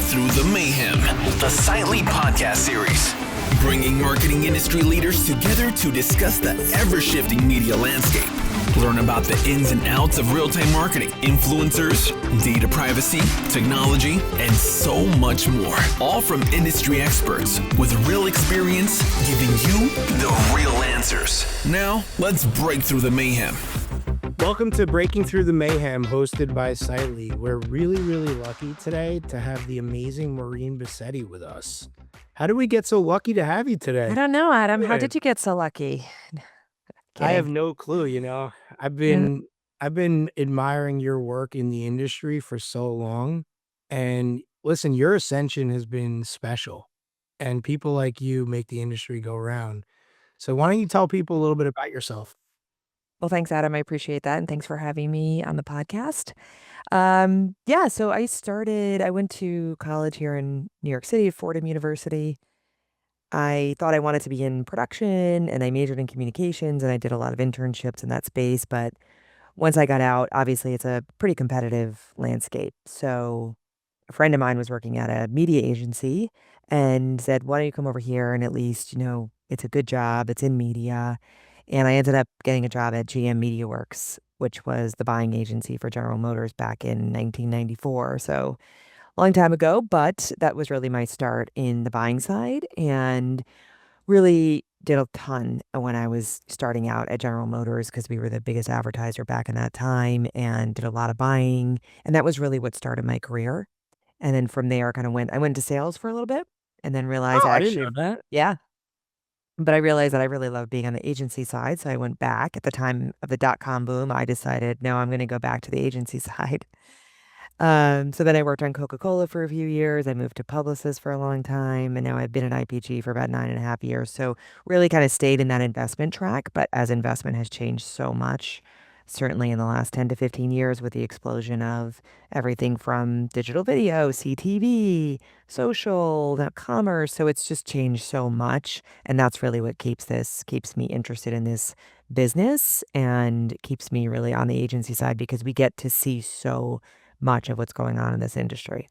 Through the Mayhem, the Silently podcast series, bringing marketing industry leaders together to discuss the ever-shifting media landscape. Learn about the ins and outs of real-time marketing, influencers, data privacy, technology, and so much more. All from industry experts with real experience, giving you the real answers. Now, let's break through the mayhem. Welcome to Breaking Through the Mayhem, hosted by Silently. We're really lucky today to have the amazing Maureen Bosetti with us. How did we get so lucky to have you today? I don't know, Adam. How Good. did you get so lucky? I have Kidding. no clue, I've Yeah. been admiring your work in the industry for so long. And listen, your ascension has been special. And people like you make the industry go round. So why don't you tell people a little bit about yourself? Well, thanks, Adam. I appreciate that. And thanks for having me on the podcast. So I went to college here in New York City, Fordham University. I thought I wanted to be in production and I majored in communications and I did a lot of internships in that space. But once I got out, obviously it's a pretty competitive landscape. So a friend of mine was working at a media agency and said, why don't you come over here and at least, it's a good job, it's in media. And I ended up getting a job at GM Mediaworks, which was the buying agency for General Motors back in 1994. So a long time ago, but that was really my start in the buying side and really did a ton when I was starting out at General Motors because we were the biggest advertiser back in that time and did a lot of buying. And that was really what started my career. And then from there, I went into sales for a little bit and then realized I didn't know that. yeah. But I realized that I really loved being on the agency side. So I went back at the time of the dot-com boom. I decided, no, I'm going to go back to the agency side. So then I worked on Coca-Cola for a few years. I moved to Publicis for a long time. And now I've been at IPG for about 9.5 years. So really kind of stayed in that investment track. But as investment has changed so much, certainly in the last 10 to 15 years with the explosion of everything from digital video, CTV, social, commerce. So it's just changed so much. And that's really what keeps me interested in this business and keeps me really on the agency side because we get to see so much of what's going on in this industry.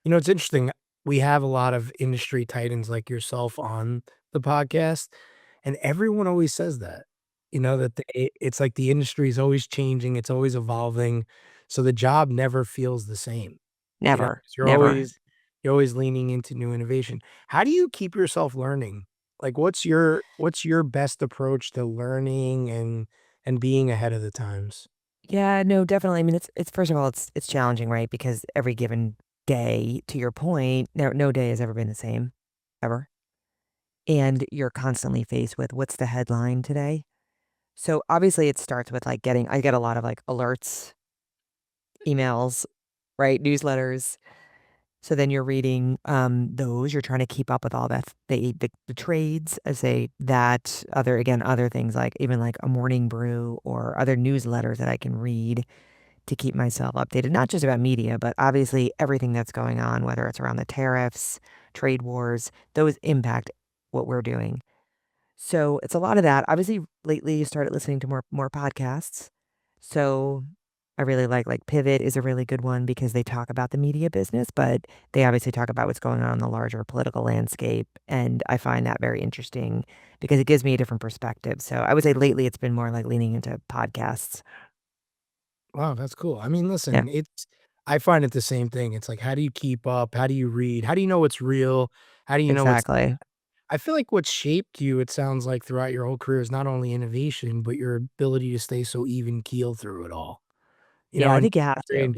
It's interesting. We have a lot of industry titans like yourself on the podcast, and everyone always says that. It's like the industry is always changing, it's always evolving, so the job never feels the same. Never. 'Cause you're Never. always leaning into new innovation. How do you keep yourself learning? Like, what's your best approach to learning and being ahead of the times? Yeah, no, definitely. I mean, it's first of all, it's challenging, right? Because every given day, to your point, no day has ever been the same, ever. And you're constantly faced with what's the headline today? So obviously it starts with I get a lot of alerts, emails, right? Newsletters. So then you're reading those, you're trying to keep up with all that, the trades, I say that, other things even a morning brew or other newsletters that I can read to keep myself updated, not just about media, but obviously everything that's going on, whether it's around the tariffs, trade wars, those impact what we're doing. So it's a lot of that. Obviously, lately you started listening to more podcasts. So I really like Pivot is a really good one because they talk about the media business, but they obviously talk about what's going on in the larger political landscape. And I find that very interesting because it gives me a different perspective. So I would say lately it's been more leaning into podcasts. Wow, that's cool. I mean, Yeah, listen, I find it the same thing. It's like, how do you keep up? How do you read? How do you know what's real? How do you know what's exactly. I feel like what shaped you, it sounds like throughout your whole career is not only innovation, but your ability to stay so even keeled through it all. Yeah, I And think you have to.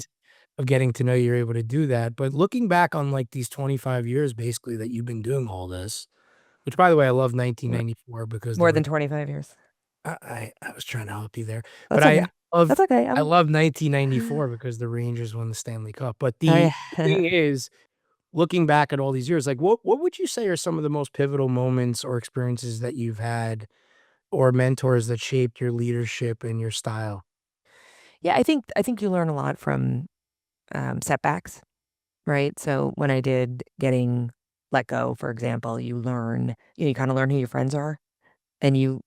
of getting to know you're able to do that. But looking back on these 25 years basically that you've been doing all this, which by the way, I love More 1994 because more than 25 years. I was trying to help you there. But That's okay. love That's okay. I love 1994 because the Rangers won the Stanley Cup. But Oh, the yeah. thing is, looking back at all these years, what would you say are some of the most pivotal moments or experiences that you've had or mentors that shaped your leadership and your style? Yeah, I think you learn a lot from setbacks, right? So when I did getting let go, for example, you learn, you kind of learn who your friends are, and you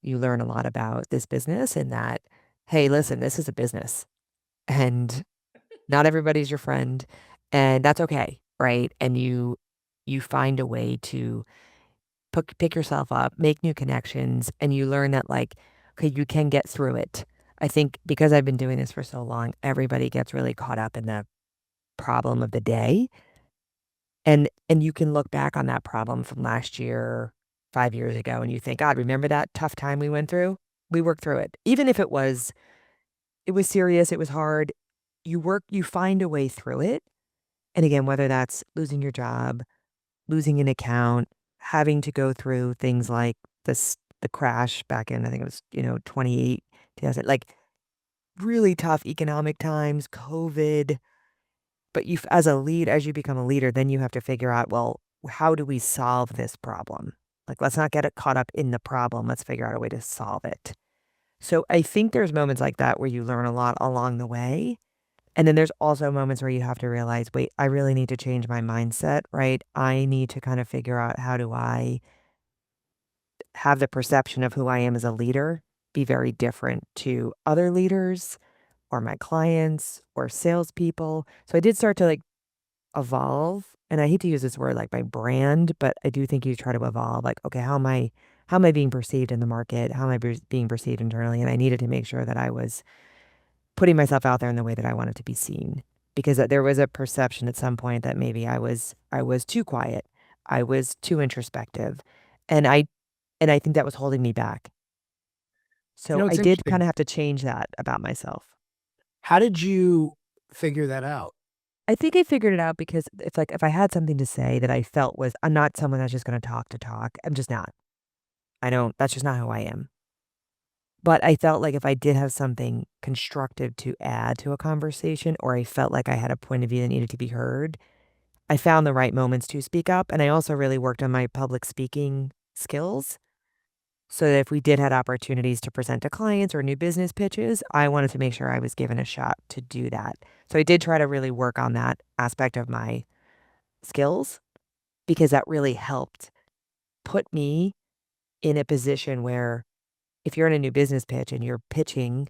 learn a lot about this business and that, hey, listen, this is a business, and not everybody's your friend, And that's okay, right? And you find a way to pick yourself up, make new connections, and you learn that like, okay, you can get through it. I think because I've been doing this for so long, everybody gets really caught up in the problem of the day. And you can look back on that problem from last year, 5 years ago, and you think, God, remember that tough time we went through? We worked through it. Even if it was serious, it was hard. You find a way through it. And again, whether that's losing your job, losing an account, having to go through things like the crash back in, I think it was, 28, 2000, like really tough economic times, COVID. But as you become a leader, then you have to figure out, well, how do we solve this problem? Like, let's not get it caught up in the problem. Let's figure out a way to solve it. So I think there's moments like that where you learn a lot along the way. And then there's also moments where you have to realize, wait, I really need to change my mindset, right? I need to kind of figure out, how do I have the perception of who I am as a leader be very different to other leaders or my clients or salespeople. So I did start to like evolve. And I hate to use this word like my brand, but I do think you try to evolve. Like, okay, how am I being perceived in the market? How am I being perceived internally? And I needed to make sure that I was putting myself out there in the way that I wanted to be seen, because there was a perception at some point that maybe I was too quiet, I was too introspective, and I think that was holding me back. So I It's did kind interesting. of have to change that about myself. How did you figure that out? I think I figured it out because it's like if I had something to say that I felt was, I'm not someone that's just going to talk. I'm just not. I don't. That's just not who I am. But I felt like if I did have something constructive to add to a conversation, or I felt like I had a point of view that needed to be heard, I found the right moments to speak up. And I also really worked on my public speaking skills so that if we did have opportunities to present to clients or new business pitches, I wanted to make sure I was given a shot to do that. So I did try to really work on that aspect of my skills, because that really helped put me in a position where if you're in a new business pitch and you're pitching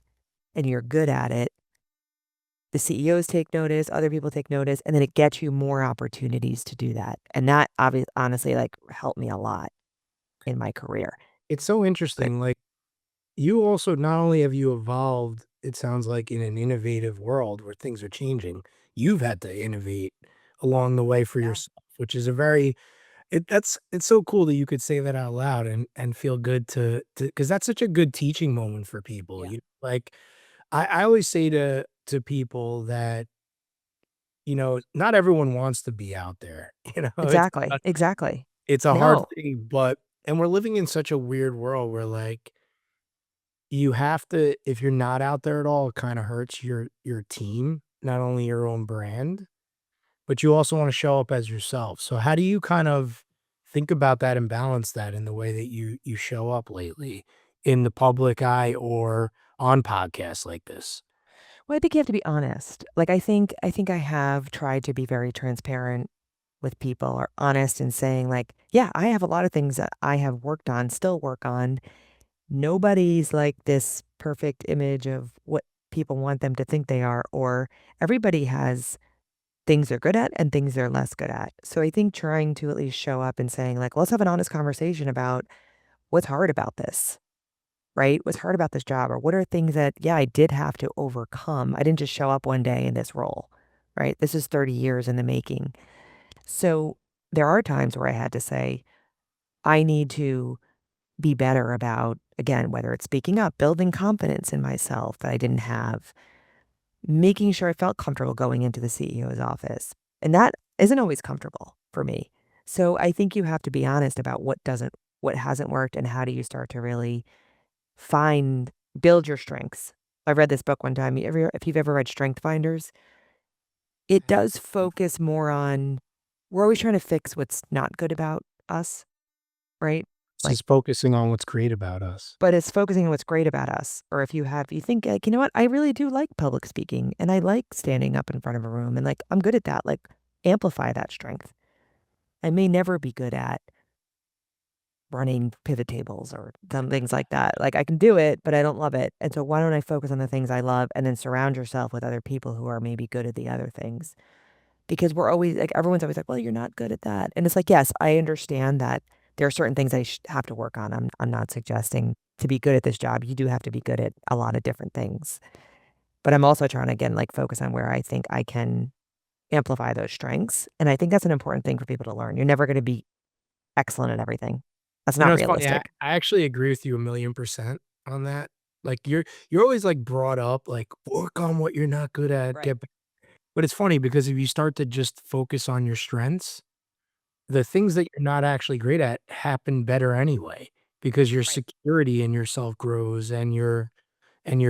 and you're good at it, the CEOs take notice, other people take notice, and then it gets you more opportunities to do that. And that honestly like helped me a lot in my career. It's so But interesting. Like, you also, not only have you evolved, it sounds like, in an innovative world where things are changing, you've had to innovate along the way for yeah, yourself, which is a very it's so cool that you could say that out loud and feel good to because that's such a good teaching moment for people. yeah, Like, I always say to people that, not everyone wants to be out there. exactly, exactly. It's a hard No, thing, and we're living in such a weird world where, like, you have to, if you're not out there at all, it kinda hurts your team, not only your own brand, but you also wanna show up as yourself. So how do you kind of think about that and balance that in the way that you show up lately in the public eye or on podcasts like this? well, I think you have to be honest. Like I think I have tried to be very transparent with people, or honest in saying like, yeah, I have a lot of things that I have worked on, still work on. Nobody's like this perfect image of what people want them to think they are, or everybody has things they're good at and things they're less good at. So I think trying to at least show up and saying like, let's have an honest conversation about what's hard about this, right? What's hard about this job, or what are things that, yeah, I did have to overcome. I didn't just show up one day in this role, right? This is 30 years in the making. So there are times where I had to say, I need to be better about, again, whether it's speaking up, building confidence in myself that I didn't have, making sure I felt comfortable going into the CEO's office. And that isn't always comfortable for me. So I think you have to be honest about what hasn't worked, and how do you start to really build your strengths. I read this book one time. If you've ever read Strength Finders, it does focus more on, we're always trying to fix what's not good about us, right? It's Like, just focusing on what's great about us. but it's focusing on what's great about us. Or if you think, like, you know what, I really do like public speaking and I like standing up in front of a room and like, I'm good at that. Like, amplify that strength. I may never be good at running pivot tables or some things like that. Like, I can do it, but I don't love it. And so why don't I focus on the things I love, and then surround yourself with other people who are maybe good at the other things. because we're always like, everyone's always like, well, you're not good at that. And it's like, yes, I understand that there are certain things I have to work on. I'm not suggesting to be good at this job, you do have to be good at a lot of different things. But I'm also trying to, again, like focus on where I think I can amplify those strengths. And I think that's an important thing for people to learn. You're never going to be excellent at everything. That's not It's funny. I realistic. actually agree with you 1,000,000% on that. Like you're always like brought up like work on what you're not good at. Right. But it's funny because if you start to just focus on your strengths, the things that you're not actually great at happen better anyway because your Right. security in yourself grows and your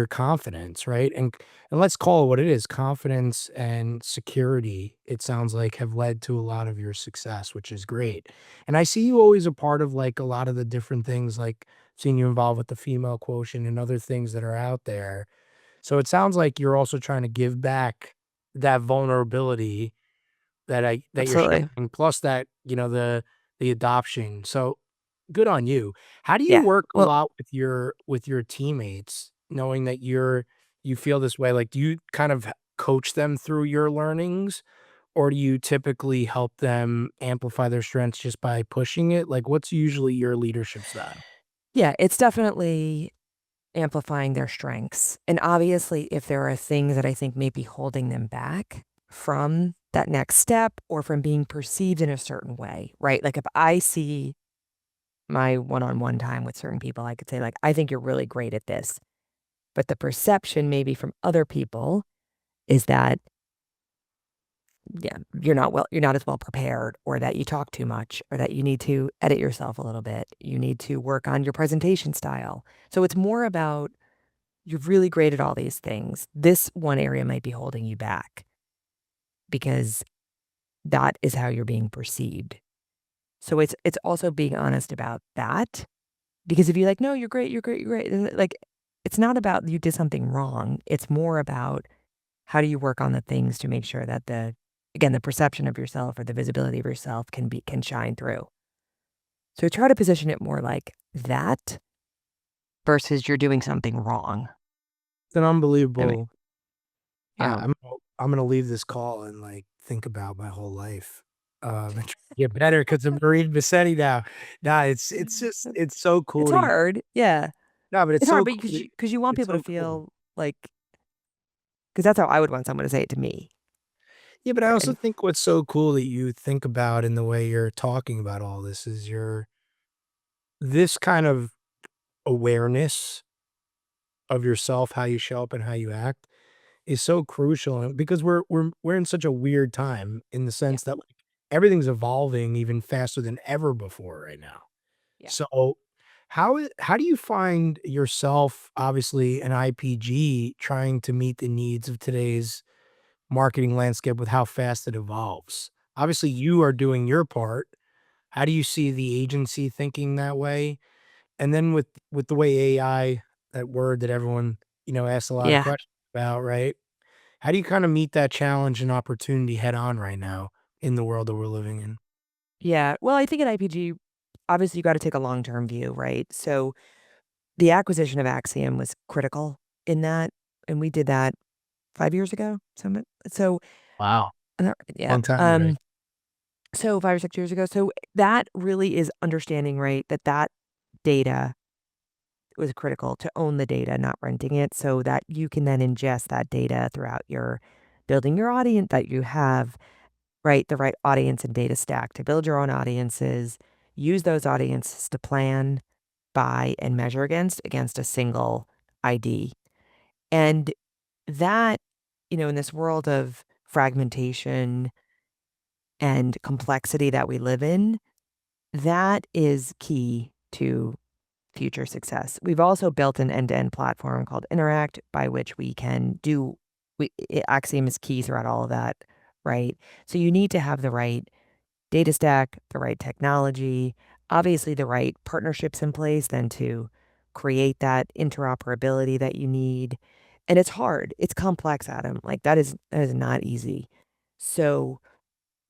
confidence, right? And let's call it what it is. Confidence and security, it sounds like, have led to a lot of your success, which is great. And I see you always a part of like a lot of the different things, like seeing you involved with the female quotient and other things that are out there. So it sounds like you're also trying to give back that vulnerability that you're Absolutely. sharing, plus that, the adoption. So good on you. How do you Yeah. work a Well, lot with your teammates, knowing that you feel this way? Like, do you kind of coach them through your learnings, or do you typically help them amplify their strengths just by pushing it? Like, what's usually your leadership style? yeah, it's definitely amplifying their strengths. And obviously, if there are things that I think may be holding them back from that next step or from being perceived in a certain way, right? Like if I see my one-on-one time with certain people, I could say like, I think you're really great at this. But the perception maybe from other people is that, yeah, you're not as well prepared, or that you talk too much, or that you need to edit yourself a little bit. You need to work on your presentation style. So it's more about, you're really great at all these things. This one area might be holding you back because that is how you're being perceived. So it's also being honest about that. Because if you're like, no, you're great, you're great, you're great. And like, it's not about you did something wrong. It's more about how do you work on the things to make sure that the perception of yourself or the visibility of yourself can shine through. So try to position it more like that versus you're doing something wrong. It's an I mean, unbelievable. yeah. I'm gonna leave this call and like think about my whole life. And try to get better because of Maureen Bosetti now. Nah, it's just it's so It's cool to hard. Yeah. no, but it's It's hard, so but cool. because you want It's people to so cool. feel like, because that's how I would want someone to say it to me. Yeah, but I also And think what's so cool that you think about in the way you're talking about all this is this kind of awareness of yourself, how you show up and how you act is so crucial because we're in such a weird time in the yeah, sense that like everything's evolving even faster than ever before right now. yeah, So how do you find yourself, obviously an IPG, trying to meet the needs of today's marketing landscape with how fast it evolves? Obviously, you are doing your part. How do you see the agency thinking that way? And then with the way AI, that word that everyone, asks a lot of yeah, questions about, right? How do you kind of meet that challenge and opportunity head on right now in the world that we're living in? yeah. Well, I think at IPG, obviously you got to take a long-term view, right? So the acquisition of Axiom was critical in that, and we did that 5 years ago. So Wow. yeah. Long time already. So 5 or 6 years ago. So that really is understanding, right, that data was critical to own the data, not renting it, so that you can then ingest that data throughout your building your audience, that you have, right, the right audience and data stack to build your own audiences, use those audiences to plan, buy, and measure against a single ID. And that, in this world of fragmentation and complexity that we live in, that is key to future success. We've also built an end-to-end platform called Interact by which we can do Axiom is key throughout all of that, right? So you need to have the right data stack, the right technology, obviously the right partnerships in place then to create that interoperability that you need. And it's hard. It's complex, Adam. Like that is not easy. So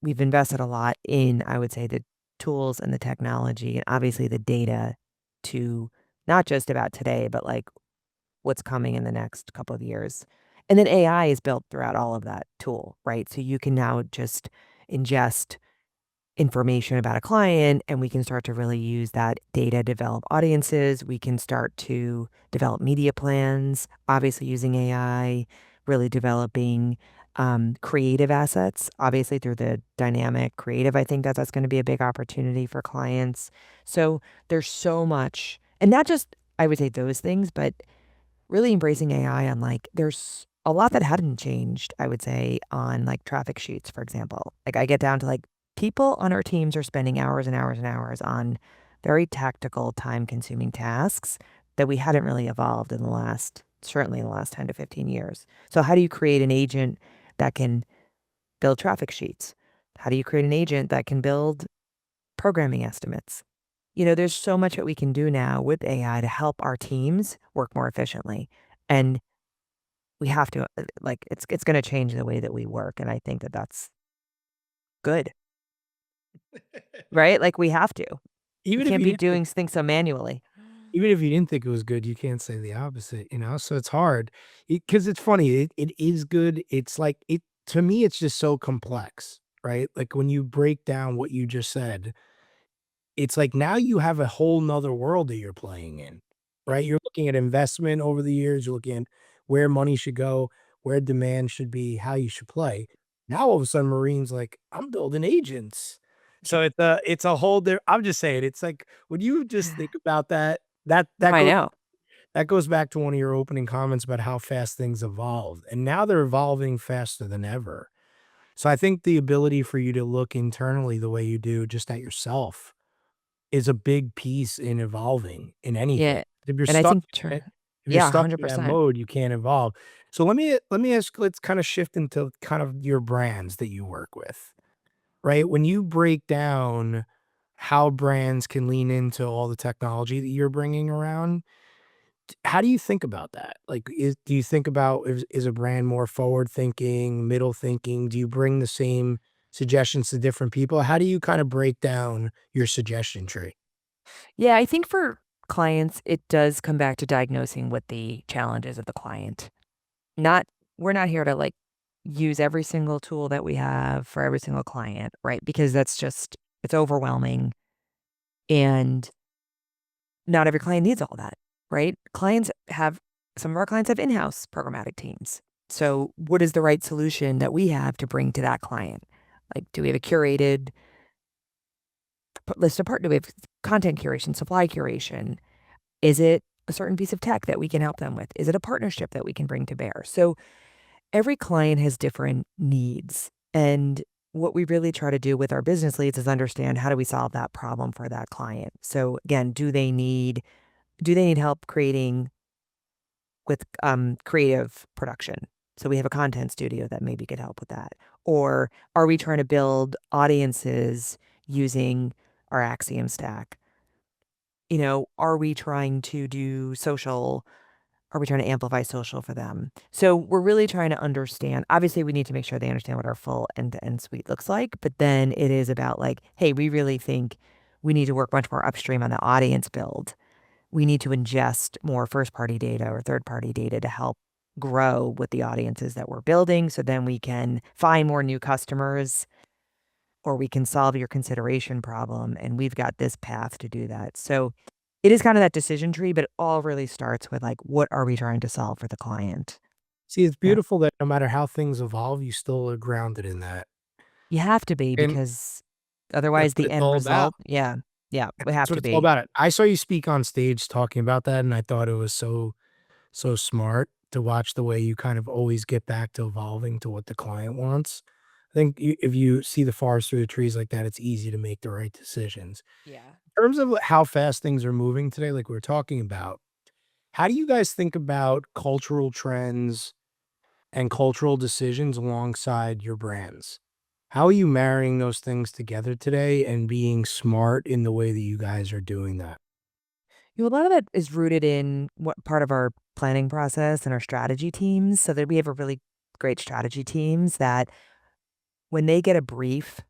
we've invested a lot in, I would say, the tools and the technology and obviously the data to not just about today, but like what's coming in the next couple of years. And then AI is built throughout all of that tool, right? So you can now just ingest information about a client, and we can start to really use that data to develop audiences. We can start to develop media plans, obviously using AI, really developing creative assets, obviously through the dynamic creative. I think that's going to be a big opportunity for clients. So there's so much, and not just, I would say those things, but really embracing AI on like, there's a lot that hadn't changed, I would say, on like traffic sheets, for example. Like I get down to like, people on our teams are spending hours and hours and hours on very tactical, time-consuming tasks that we hadn't really evolved in the last, certainly in the last 10 to 15 years. So how do you create an agent that can build traffic sheets? How do you create an agent that can build programming estimates? There's so much that we can do now with AI to help our teams work more efficiently. And we have to, like, it's going to change the way that we work. And I think that that's good, right? Like we have to. Even You if can't you be didn't think, doing things so manually. even if you didn't think it was good, you can't say the opposite, So it's hard because it's funny. It is good. It's like it to me. It's just so complex, right? Like when you break down what you just said, it's like now you have a whole nother world that you're playing in, right? You're looking at investment over the years. You're looking at where money should go, where demand should be, how you should play. Now all of a sudden, Marine's like, I'm building agents. So it's a whole. I'm just saying, it's like when you just think about that, that I goes know. that goes back to one of your opening comments about how fast things evolved, and now they're evolving faster than ever. So I think the ability for you to look internally the way you do, just at yourself, is a big piece in evolving in anything. Yeah. If you're And I stuck think, in it if you're yeah, stuck in that 100%. mode, you can't evolve. So let me ask, let's kinda shift into kind of your brands that you work with, right? When you break down how brands can lean into all the technology that you're bringing around, how do you think about that? Like, do you think about, is a brand more forward thinking, middle thinking? Do you bring the same suggestions to different people? How do you kinda break down your suggestion tree? Yeah, I think for clients, it does come back to diagnosing what the challenges of the client. Not, we're not here to like use every single tool that we have for every single client, right? Because that's just, it's overwhelming. And not every client needs all that, right? Some of our clients have in-house programmatic teams. So what is the right solution that we have to bring to that client? Like, do we have a curated list of partners? Do we have content curation, supply curation? Is it a certain piece of tech that we can help them with? Is it a partnership that we can bring to bear? So every client has different needs. And what we really try to do with our business leads is understand, how do we solve that problem for that client? So again, do they need help creating with creative production? So we have a content studio that maybe could help with that. Or are we trying to build audiences using our Axiom stack? Are we trying to do social? Are we trying to amplify social for them? So we're really trying to understand. Obviously, we need to make sure they understand what our full end-to-end suite looks like. But then it is about like, hey, we really think we need to work much more upstream on the audience build. We need to ingest more first-party data or third-party data to help grow with the audiences that we're building. So then we can find more new customers, or we can solve your consideration problem. And we've got this path to do that. So it is kind of that decision tree, but it all really starts with like, what are we trying to solve for the client? See, it's Yeah. beautiful that no matter how things evolve, you still are grounded in that, You have to be, and because that's otherwise what the it's end all about. result, yeah, we have That's what to it's all be. about. It. I saw you speak on stage talking about that, and I thought it was so smart to watch the way you kind of always get back to evolving to what the client wants. I think if you see the forest through the trees like that, it's easy to make the right decisions. Yeah. In terms of how fast things are moving today, like we were talking about, how do you guys think about cultural trends and cultural decisions alongside your brands? How are you marrying those things together today and being smart in the way that you guys are doing that? A lot of that is rooted in what part of our planning process and our strategy teams. So that we have a really great strategy teams that when they get a brief,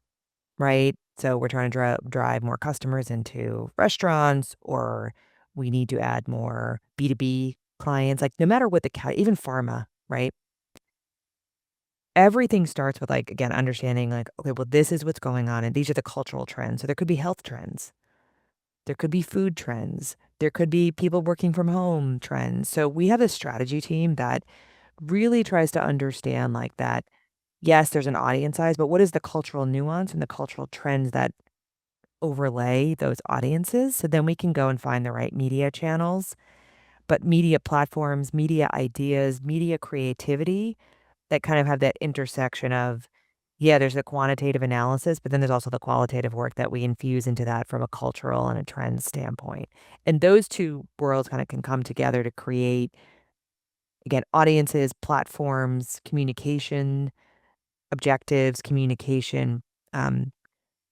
right? So we're trying to drive more customers into restaurants, or we need to add more B2B clients, like no matter what even pharma, right? everything starts with like, again, understanding like, okay, well, this is what's going on. And these are the cultural trends. So there could be health trends. There could be food trends. There could be people working from home trends. So we have a strategy team that really tries to understand like that. Yes, there's an audience size, but what is the cultural nuance and the cultural trends that overlay those audiences? So then we can go and find the right media channels, but media platforms, media ideas, media creativity that kind of have that intersection of, yeah, there's a quantitative analysis, but then there's also the qualitative work that we infuse into that from a cultural and a trend standpoint. And those two worlds kind of can come together to create, again, audiences, platforms, communication, objectives, communication, um,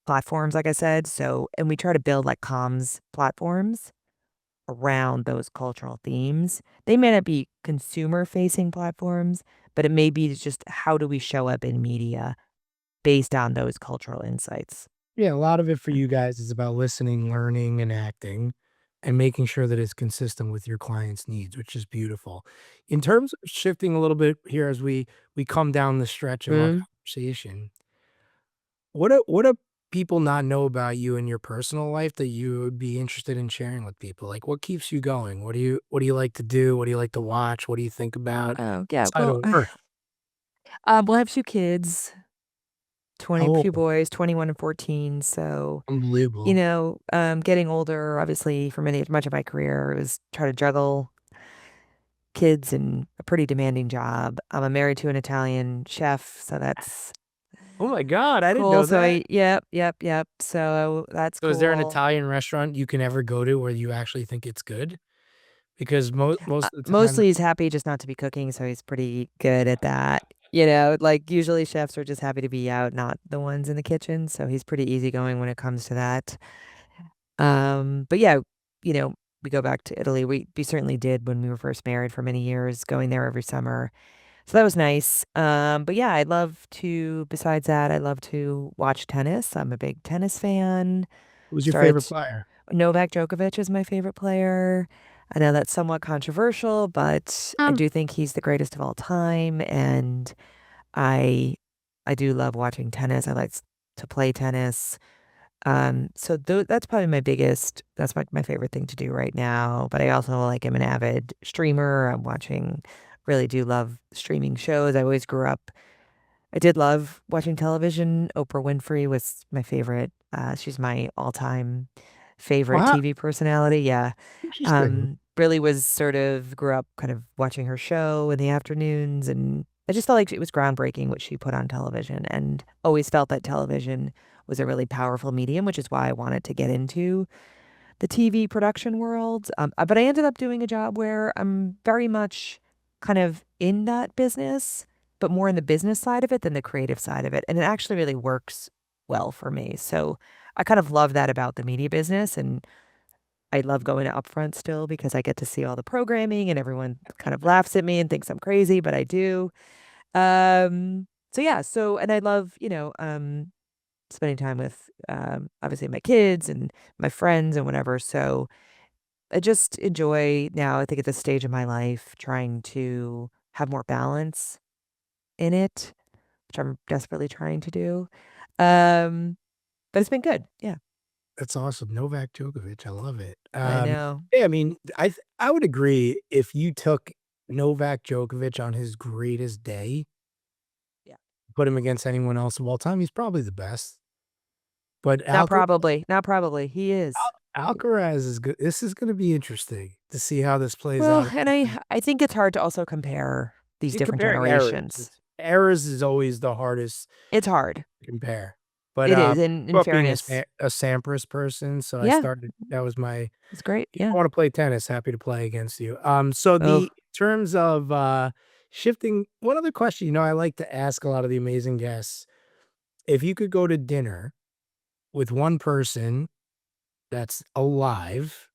platforms, like I said. So, and we try to build like comms platforms around those cultural themes. They may not be consumer facing platforms, but it may be just how do we show up in media based on those cultural insights. Yeah, a lot of it for you guys is about listening, learning, and acting, and making sure that it's consistent with your client's needs, which is beautiful. In terms of shifting a little bit here as we come down the stretch of our Mm. conversation, what do people not know about you in your personal life that you would be interested in sharing with people? Like, what keeps you going? What do you like to do? What do you like to watch? What do you think about Oh, yeah. outside Well, of work? well, I have two kids, two Oh, boys, 21 and 14. So, unbelievable. getting older, obviously, for much of my career, was try to juggle kids and a pretty demanding job. I'm married to an Italian chef, so that's Oh my god, I didn't cool. know So that. yep. So that's So is there an cool. Italian restaurant you can ever go to where you actually think it's good? Because most of the time Mostly he's happy just not to be cooking, so he's pretty good at that. Like usually chefs are just happy to be out, not the ones in the kitchen. So he's pretty easygoing when it comes to that. But yeah, you know, we go back to Italy. We certainly did when we were first married for many years, going there every summer. So that was nice. But yeah, besides that, I love to watch tennis. I'm a big tennis fan. who's your favorite Started player? Novak Djokovic is my favorite player. I know that's somewhat controversial, but I do think he's the greatest of all time, and I I do love watching tennis. I like to play tennis. So that's probably that's my favorite thing to do right now. But I also like am an avid streamer. Really do love streaming shows. I did love watching television. Oprah Winfrey was my favorite. She's my all-time favorite Wow, TV personality. Yeah. interesting. Really was grew up kind of watching her show in the afternoons, and I just felt like it was groundbreaking what she put on television, and always felt that television was a really powerful medium, which is why I wanted to get into the TV production world. But I ended up doing a job where I'm very much kind of in that business, but more in the business side of it than the creative side of it. And it actually really works well for me. So I kind of love that about the media business. And I love going to Upfront still because I get to see all the programming and everyone kind of laughs at me and thinks I'm crazy, but I do. So yeah, and I love, spending time with obviously my kids and my friends and whatever. So I just enjoy now, I think at this stage of my life, trying to have more balance in it, which I'm desperately trying to do. Um, but it's been good. Yeah, That's awesome. Novak Djokovic, I love it. I know. Yeah, I mean, I would agree if you took Novak Djokovic on his greatest day, Yeah. put him against anyone else of all time, he's probably the best. But Not probably. He is. Alcaraz is good. This is gonna be interesting to see how this plays Well, out. and I think it's hard to also compare these See, different comparing errors, generations. errors is always the hardest It's hard. to compare. But, It is, in grew up being fairness. A Sampras person, so I Yeah, started that was my it's great. I Yeah. wanna play tennis, happy to play against you. So the Oh, in terms of, shifting one other question, I like to ask a lot of the amazing guests, if you could go to dinner with one person that's alive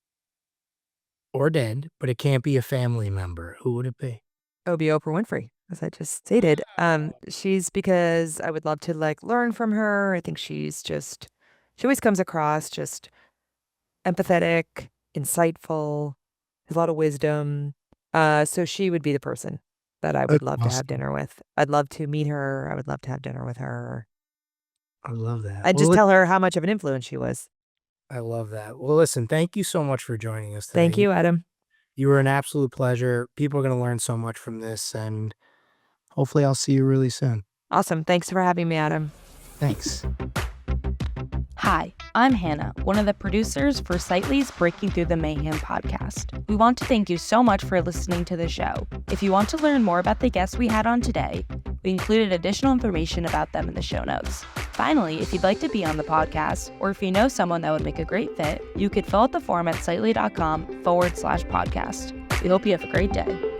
or dead, but it can't be a family member, who would it be? Be Oprah Winfrey, as I just stated. She's because I would love to like learn from her. I think she always comes across just empathetic, insightful, has a lot of wisdom. So she would be the person. that I would That's love to have awesome. dinner with. I'd love to meet her. I would love to have dinner with her. I love that. I'd Well, just tell her how much of an influence she was. I love that. Well, listen, thank you so much for joining us today. Thank you, Adam. You were an absolute pleasure. People are going to learn so much from this, and hopefully I'll see you really soon. Awesome. Thanks for having me, Adam. Thanks. Hi, I'm Hannah, one of the producers for Sightly's Breaking Through the Mayhem podcast. We want to thank you so much for listening to the show. If you want to learn more about the guests we had on today, we included additional information about them in the show notes. Finally, if you'd like to be on the podcast, or if you know someone that would make a great fit, you could fill out the form at sightly.com/podcast. We hope you have a great day.